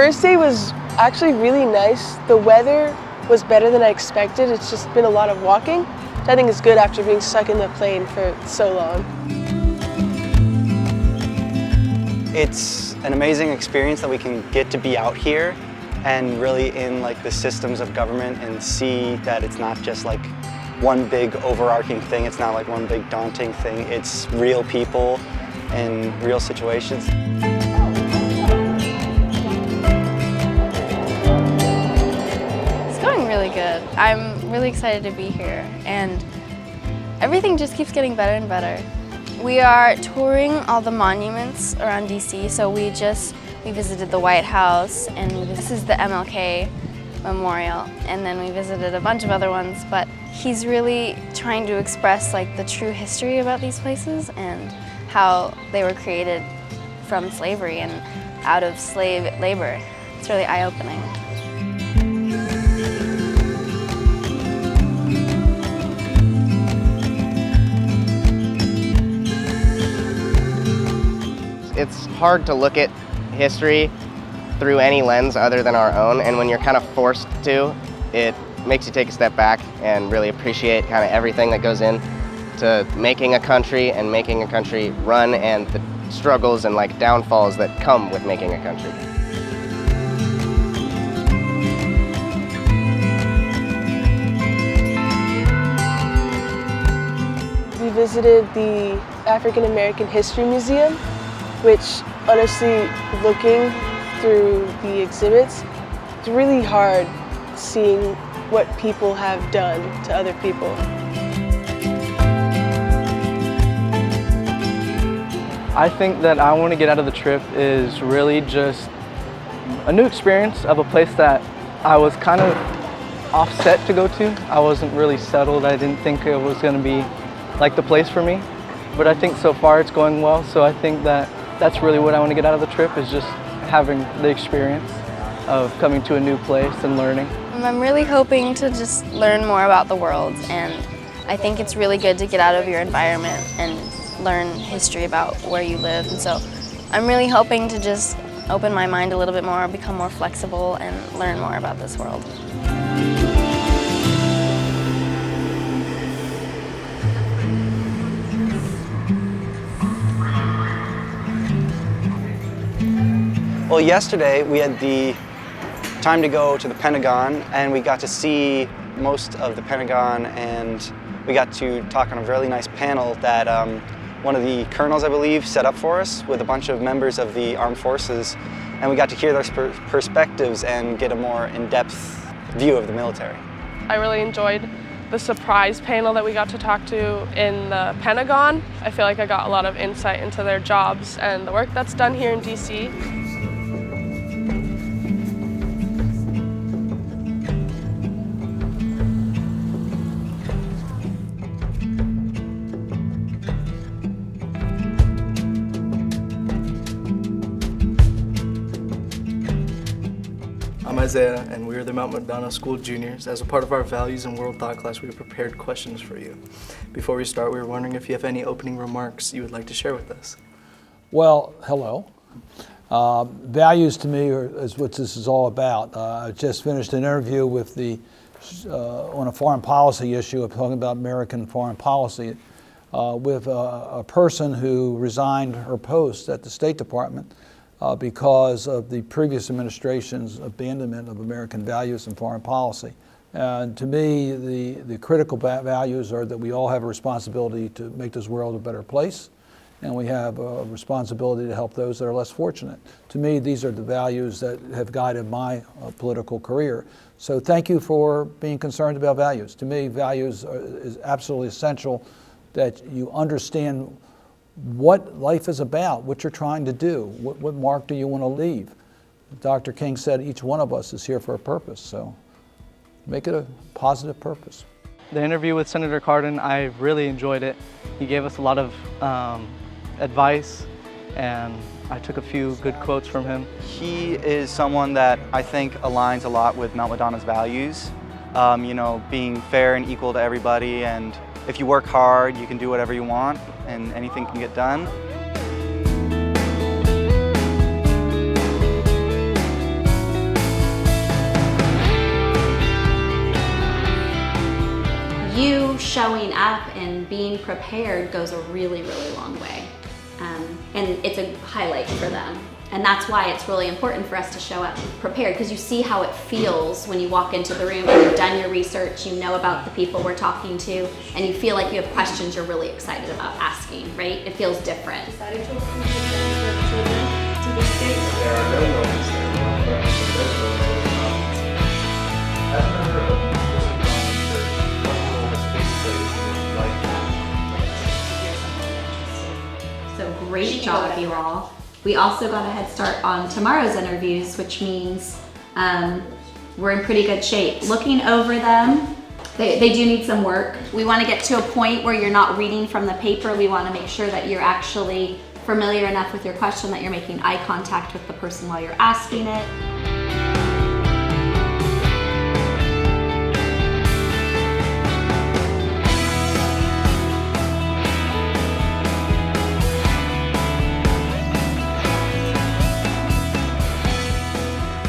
first day was actually really nice. The weather was better than I expected. It's just been a lot of walking, which I think is good after being stuck in the plane for so long. It's an amazing experience that we can get to be out here and really in like the systems of government and see that it's not just like one big overarching thing. It's not like one big daunting thing. It's real people and real situations. It's going really good. I'm really excited to be here, and everything just keeps getting better and better. We are touring all the monuments around DC, so we visited the White House, and this is the MLK Memorial, and then we visited a bunch of other ones, but he's really trying to express like the true history about these places and how they were created from slavery and out of slave labor. It's really eye-opening. It's hard to look at history through any lens other than our own, and when you're kind of forced to, it makes you take a step back and really appreciate kind of everything that goes in to making a country and making a country run, and the struggles and like downfalls that come with making a country. We visited the African American History Museum, which honestly, looking through the exhibits, it's really hard seeing what people have done to other people. I think that I want to get out of the trip is really just a new experience of a place that I was kind of offset to go to. I wasn't really settled. I didn't think it was going to be like the place for me, but I think so far it's going well, so I think that that's really what I want to get out of the trip, is just having the experience of coming to a new place and learning. I'm really hoping to just learn more about the world, and I think it's really good to get out of your environment and learn history about where you live. And so I'm really hoping to just open my mind a little bit more, become more flexible, and learn more about this world. Well, yesterday we had the time to go to the Pentagon, and we got to see most of the Pentagon, and we got to talk on a really nice panel that one of the colonels, I believe, set up for us with a bunch of members of the armed forces, and we got to hear their perspectives and get a more in-depth view of the military. I really enjoyed the surprise panel that we got to talk to in the Pentagon. I feel like I got a lot of insight into their jobs and the work that's done here in DC. I'm Isaiah, and we are the Mount Madonna School juniors. As a part of our Values and World Thought class, we have prepared questions for you. Before we start, we were wondering if you have any opening remarks you would like to share with us. Well, hello. Values to me is what this is all about. I just finished an interview with on a foreign policy issue of talking about American foreign policy with a person who resigned her post at the State Department because of the previous administration's abandonment of American values and foreign policy. And to me, the critical values are that we all have a responsibility to make this world a better place, and we have a responsibility to help those that are less fortunate. To me, these are the values that have guided my political career. So thank you for being concerned about values. To me, values is absolutely essential, that you understand what life is about, what you're trying to do, what mark do you want to leave. Dr. King said each one of us is here for a purpose, so make it a positive purpose. The interview with Senator Cardin, I really enjoyed it. He gave us a lot of advice, and I took a few good quotes from him. He is someone that I think aligns a lot with Mount Madonna's values. You know, being fair and equal to everybody, and if you work hard, you can do whatever you want, and anything can get done. you showing up and being prepared goes a really, really long way. And it's a highlight for them. And that's why it's really important for us to show up prepared, because you see how it feels when you walk into the room and you've done your research, you know about the people we're talking to, and you feel like you have questions you're really excited about asking, right? It feels different. There are no moments there. So great job, you all. We also got a head start on tomorrow's interviews, which means we're in pretty good shape. Looking over them, they do need some work. We want to get to a point where you're not reading from the paper. We want to make sure that you're actually familiar enough with your question that you're making eye contact with the person while you're asking it.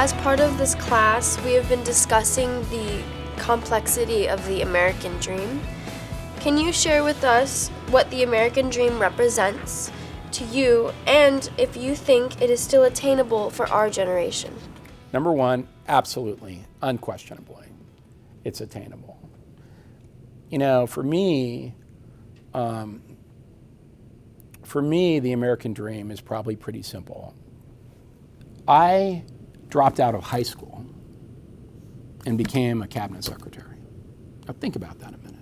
As part of this class, we have been discussing the complexity of the American dream. Can you share with us what the American dream represents to you, and if you think it is still attainable for our generation? Number one, absolutely, unquestionably, it's attainable. You know, for me, the American dream is probably pretty simple. I dropped out of high school and became a cabinet secretary. Now think about that a minute.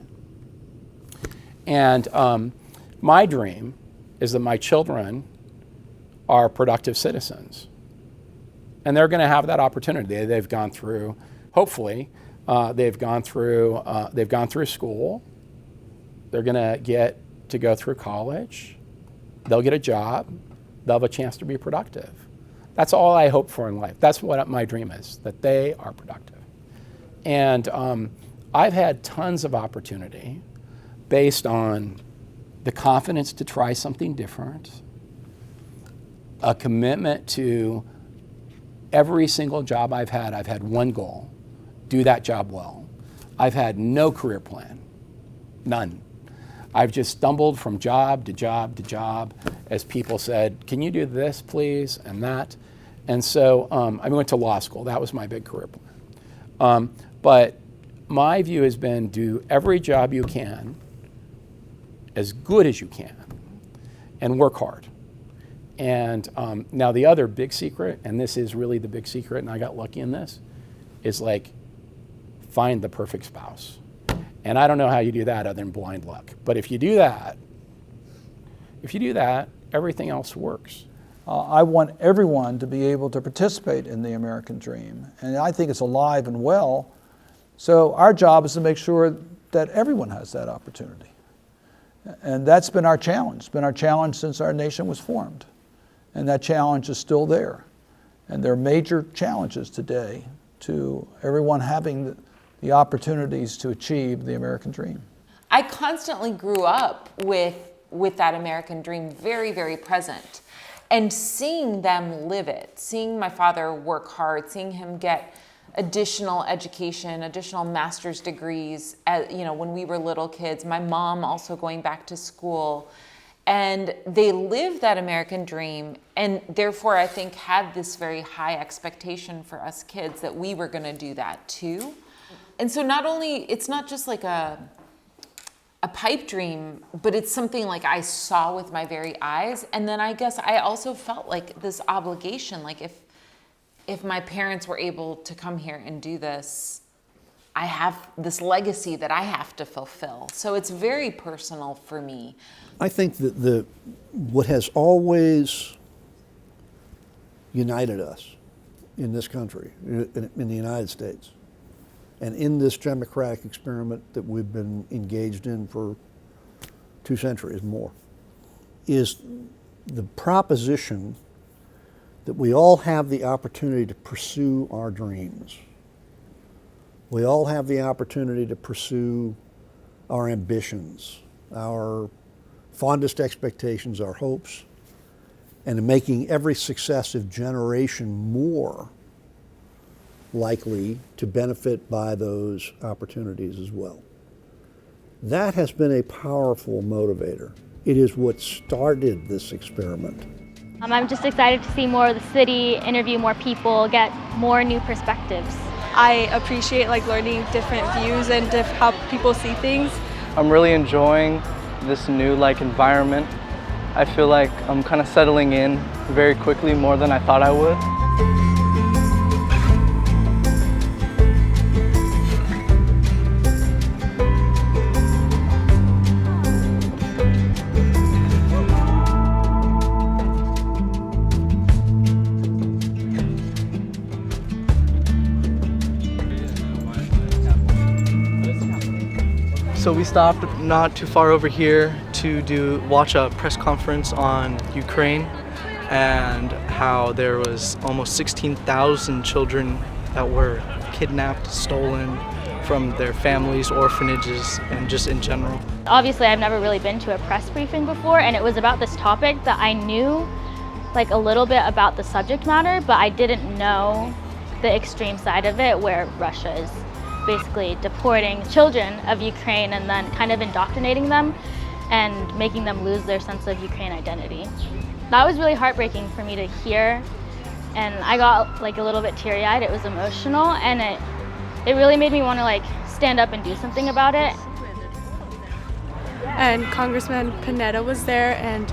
And my dream is that my children are productive citizens. And they're gonna have that opportunity. They've gone through, hopefully, they've gone through school. They're gonna get to go through college. They'll get a job. They'll have a chance to be productive. That's all I hope for in life. That's what my dream is, that they are productive. And I've had tons of opportunity based on the confidence to try something different, a commitment to every single job I've had one goal: do that job well. I've had no career plan, none. I've just stumbled from job to job to job as people said, can you do this, please, and that. And so I went to law school. That was my big career plan. But my view has been do every job you can, as good as you can, and work hard. And now the other big secret, and this is really the big secret, and I got lucky in this, is like find the perfect spouse. And I don't know how you do that other than blind luck. But if you do that, everything else works. I want everyone to be able to participate in the American dream. And I think it's alive and well. So our job is to make sure that everyone has that opportunity. And that's been our challenge. It's been our challenge since our nation was formed. And that challenge is still there. And there are major challenges today to everyone having the opportunities to achieve the American dream. I constantly grew up with that American dream very, very present. And seeing them live it, seeing my father work hard, seeing him get additional education, additional master's degrees, when we were little kids, my mom also going back to school. And they lived that American dream, and therefore I think had this very high expectation for us kids that we were gonna do that too. And so it's not just like a pipe dream, but it's something like I saw with my very eyes. And then I guess I also felt like this obligation, like if my parents were able to come here and do this, I have this legacy that I have to fulfill. So it's very personal for me. I think that what has always united us in this country, in the United States, and in this democratic experiment that we've been engaged in for 2 centuries more, is the proposition that we all have the opportunity to pursue our dreams. We all have the opportunity to pursue our ambitions, our fondest expectations, our hopes, and in making every successive generation more likely to benefit by those opportunities as well. That has been a powerful motivator. It is what started this experiment. I'm just excited to see more of the city, interview more people, get more new perspectives. I appreciate learning different views and how people see things. I'm really enjoying this new environment. I feel like I'm kind of settling in very quickly, more than I thought I would. So we stopped not too far over here to watch a press conference on Ukraine and how there was almost 16,000 children that were kidnapped, stolen from their families, orphanages, and just in general. Obviously, I've never really been to a press briefing before, and it was about this topic that I knew a little bit about the subject matter, but I didn't know the extreme side of it, where Russia is basically deporting children of Ukraine and then kind of indoctrinating them and making them lose their sense of Ukraine identity. That was really heartbreaking for me to hear, and I got a little bit teary-eyed. It was emotional, and it really made me want to stand up and do something about it. And Congressman Panetta was there, and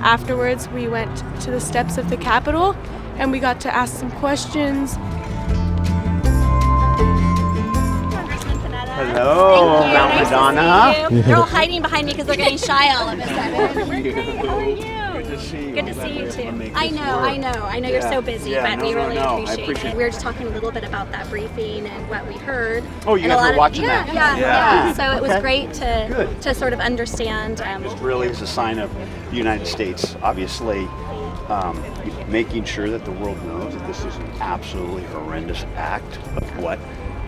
afterwards we went to the steps of the Capitol and we got to ask some questions. Hello, Mount Madonna. They're all hiding behind me because they're getting shy all of a sudden. Thank you. How are you? Good to see you. Good to see you too. I know you're so busy, but we really appreciate it. We were just talking a little bit about that briefing and what we heard. Oh, you guys were watching that? Yeah. So it was great to sort of understand. It really is a sign of the United States, obviously, making sure that the world knows that this is an absolutely horrendous act of what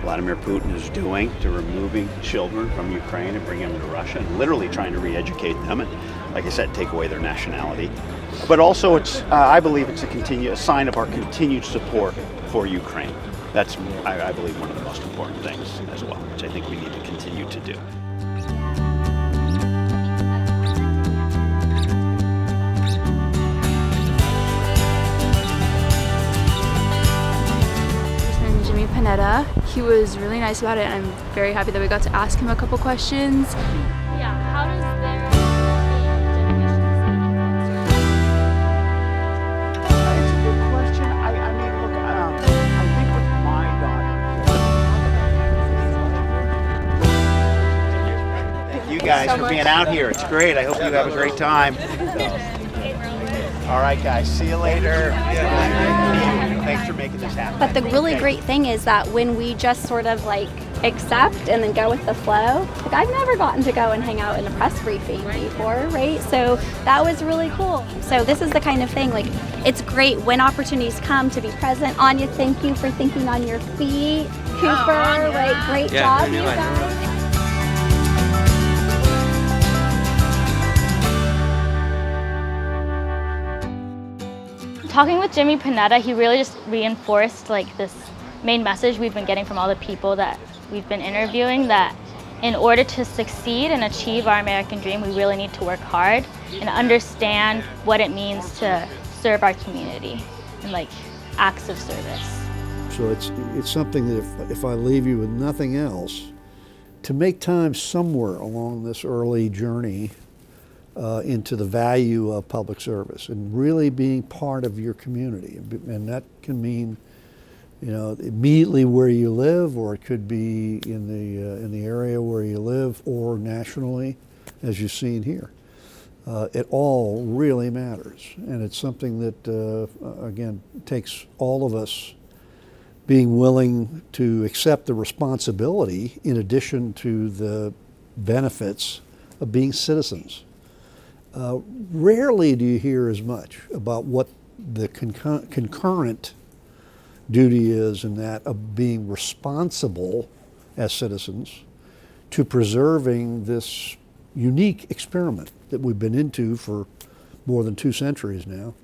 Vladimir Putin is doing to removing children from Ukraine and bringing them to Russia and literally trying to re-educate them and, like I said, take away their nationality. But also, I believe it's a sign of our continued support for Ukraine. That's, I believe, one of the most important things as well, which I think we need to continue to do. Jimmy Panetta. He was really nice about it, and I'm very happy that we got to ask him a couple questions. Yeah, how does their It's a good question. I mean, look, I think with my daughter. Thank you guys for being out here. It's great. I hope you have a great time. All right, guys. See you later. Thanks for making this happen. But the really great thing is that when we just sort of accept and then go with the flow, I've never gotten to go and hang out in a press briefing before, right? So that was really cool. So this is the kind of thing, it's great when opportunities come to be present. Anya, thank you for thinking on your feet. Cooper, great job, you guys. Talking with Jimmy Panetta, he really just reinforced this main message we've been getting from all the people that we've been interviewing, that in order to succeed and achieve our American dream, we really need to work hard and understand what it means to serve our community and acts of service. So it's something that if I leave you with nothing else, to make time somewhere along this early journey into the value of public service and really being part of your community. And that can mean, immediately where you live, or it could be in the area where you live, or nationally, as you've seen here. It all really matters. And it's something that, again, takes all of us being willing to accept the responsibility in addition to the benefits of being citizens. Rarely do you hear as much about what the concurrent duty is in that of being responsible as citizens to preserving this unique experiment that we've been into for more than 2 centuries now,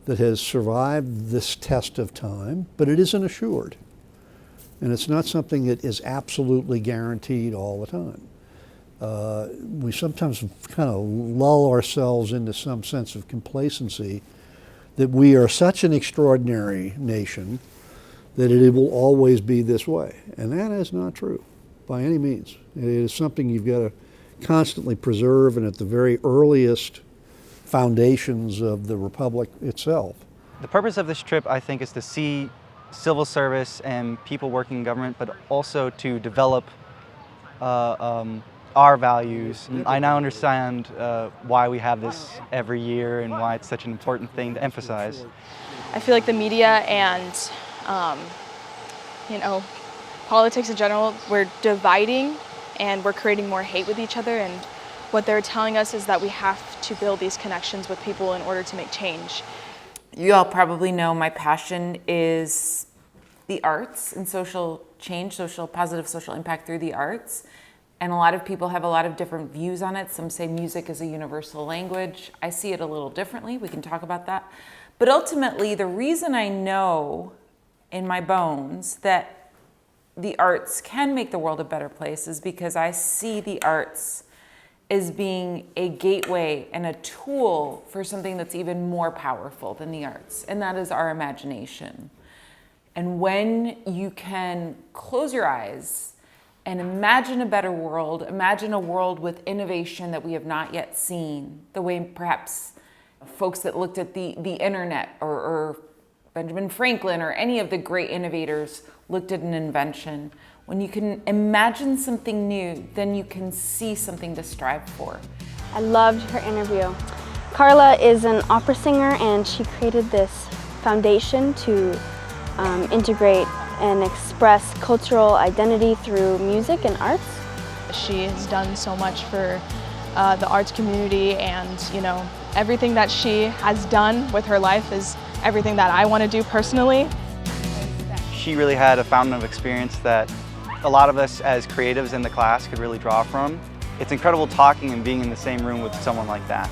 that has survived this test of time, but it isn't assured. And it's not something that is absolutely guaranteed all the time. we sometimes kind of lull ourselves into some sense of complacency that we are such an extraordinary nation that it will always be this way. And that is not true by any means. It is something you've got to constantly preserve, and at the very earliest foundations of the Republic itself. The purpose of this trip, I think, is to see civil service and people working in government, but also to develop our values. I now understand why we have this every year and why it's such an important thing to emphasize. I feel like the media and, you know, politics in general, we're dividing and we're creating more hate with each other, and what they're telling us is that we have to build these connections with people in order to make change. You all probably know my passion is the arts and social change, positive social impact through the arts. And a lot of people have a lot of different views on it. Some say music is a universal language. I see it a little differently. We can talk about that. But ultimately, the reason I know in my bones that the arts can make the world a better place is because I see the arts as being a gateway and a tool for something that's even more powerful than the arts, and that is our imagination. And when you can close your eyes and imagine a better world, imagine a world with innovation that we have not yet seen, the way perhaps folks that looked at the internet or Benjamin Franklin or any of the great innovators looked at an invention. When you can imagine something new, then you can see something to strive for. I loved her interview. Carla is an opera singer, and she created this foundation to integrate and express cultural identity through music and arts. She has done so much for the arts community, and you know, everything that she has done with her life is everything that I want to do personally. She really had a fountain of experience that a lot of us as creatives in the class could really draw from. It's incredible talking and being in the same room with someone like that.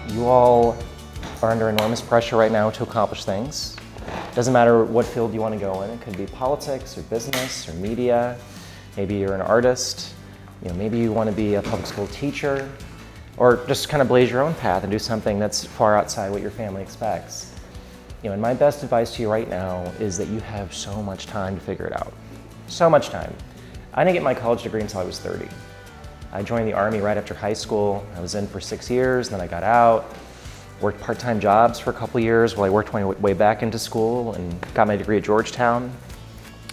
You all are under enormous pressure right now to accomplish things. Doesn't matter what field you want to go in. It could be politics or business or media. Maybe you're an artist. You know, maybe you want to be a public school teacher, or just kind of blaze your own path and do something that's far outside what your family expects. You know, and my best advice to you right now is that you have so much time to figure it out. So much time. I didn't get my college degree until I was 30. I joined the Army right after high school. I was in for 6 years, and then I got out, worked part-time jobs for a couple years while I worked my way back into school and got my degree at Georgetown.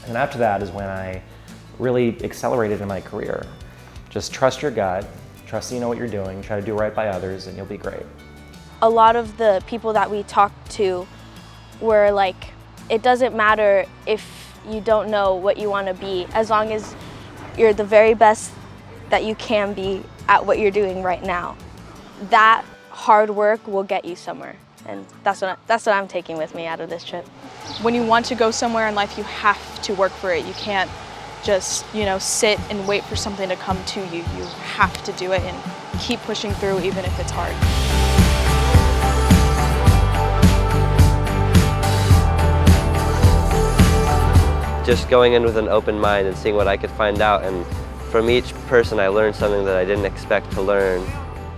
And after that is when I really accelerated in my career. Just trust your gut, trust that you know what you're doing, try to do right by others, and you'll be great. A lot of the people that we talked to were like, it doesn't matter if you don't know what you want to be, as long as you're the very best that you can be at what you're doing right now. That hard work will get you somewhere, and that's what I'm taking with me out of this trip. When you want to go somewhere in life, you have to work for it. You can't just, you know, sit and wait for something to come to you. You have to do it and keep pushing through even if it's hard. Just going in with an open mind and seeing what I could find out, and from each person I learned something that I didn't expect to learn.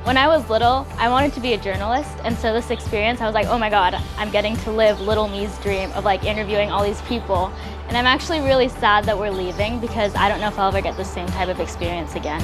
When I was little, I wanted to be a journalist, and so this experience, I was like, oh my God, I'm getting to live little me's dream of like interviewing all these people. And I'm actually really sad that we're leaving because I don't know if I'll ever get the same type of experience again.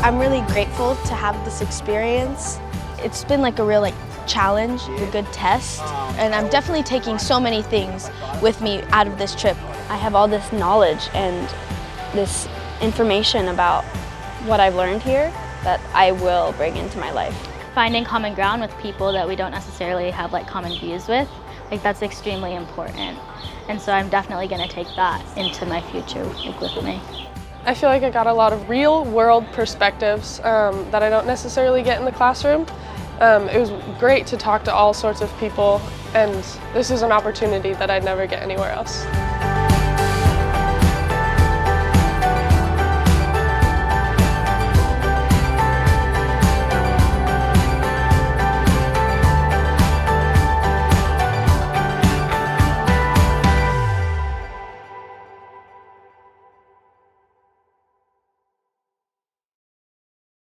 I'm really grateful to have this experience. It's been like a real challenge, a good test, and I'm definitely taking so many things with me out of this trip. I have all this knowledge and this information about what I've learned here that I will bring into my life. Finding common ground with people that we don't necessarily have like common views with, like that's extremely important. And so I'm definitely going to take that into my future with me. I feel like I got a lot of real world perspectives that I don't necessarily get in the classroom. It was great to talk to all sorts of people And this is an opportunity that I'd never get anywhere else.